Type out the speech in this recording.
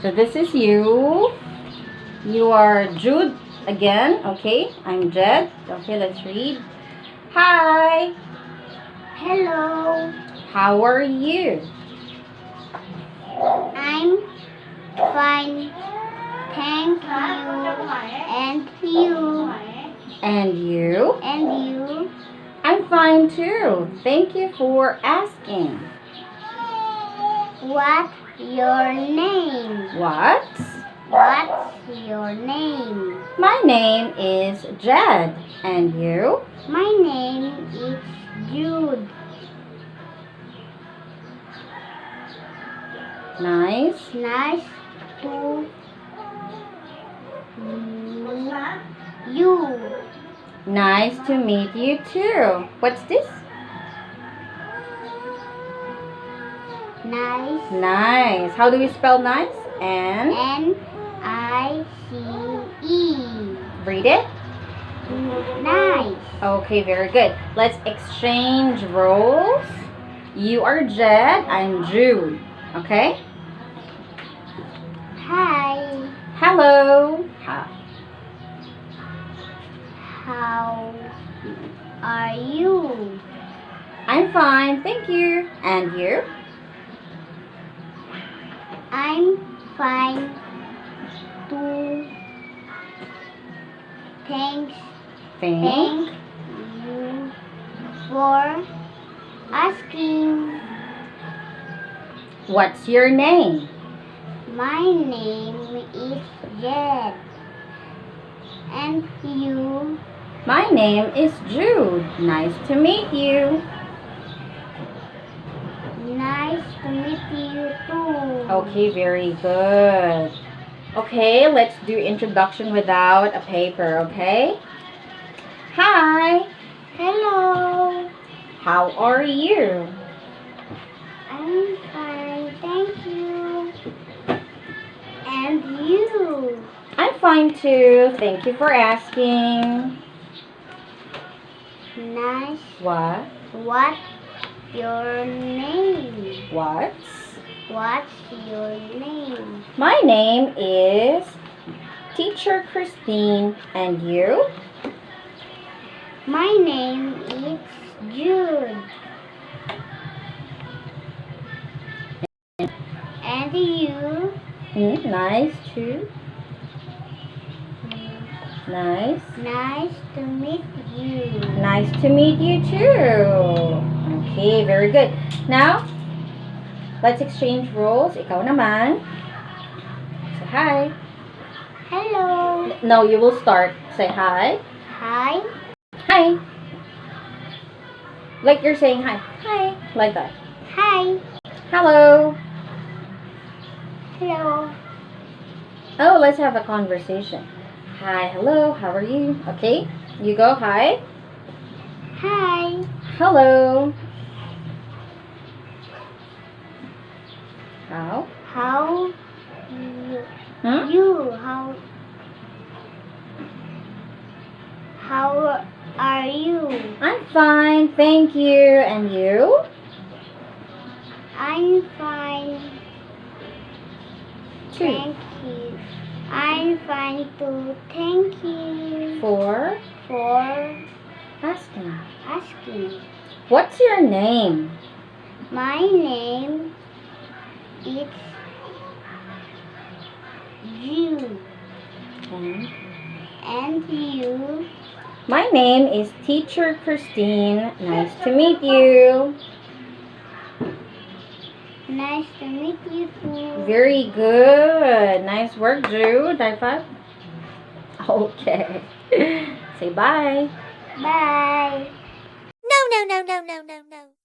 So this is you. You are Jude again. Okay, I'm Jed. Okay, let's read. Hi. Hello. How are you? I'm fine. Thank you. And you? And you? And you? I'm fine too. Thank you for asking. What's your name? What? What's your name? My name is Jed. And you? My name is Jude. Nice. Nice to meet you. Nice to meet you too. What's this? Nice. Nice. How do we spell nice? N. N-I-C-E. Read it. Nice. Okay, very good. Let's exchange roles. You are Jed. I'm Jude. Okay? Hi. Hello. How are you? I'm fine, thank you. And you? I'm fine too. Thank you for asking. What's your name? My name is Jed. And you? My name is Jude. Nice to meet you. Nice to meet you too. Okay, very good. Okay, let's do introduction without a paper, okay? Hi. Hello. How are you? I'm fine, thank you. And you? I'm fine too. Thank you for asking. Nice. What? What's your name? What's? What's your name? My name is Teacher Christine. And you? My name is Jude. And you? Nice too. Nice. Nice to meet you. Nice to meet you too. Okay, very good. Now, let's exchange roles. Ikaw naman. Say hi. Hello. No, you will start. Say hi. Hi. Hi. Like you're saying hi. Hi. Like that. Hi. Hello. Hello. Oh, let's have a conversation. Hi, hello, how are you? Okay, you go. Hi. Hi. Hello. How? How you? Hmm? You? How are you? I'm fine, thank you. And you? I'm fine. Two. Thank you. I'm fine too. Thank you For for asking. asking. What's your name? My name is Jude. And you? My name is Teacher Christine. Nice to meet you. Nice to meet you too. Very good. Nice work, Jude. High five. Okay. Say bye. Bye. No, no, no, no, no, no, no.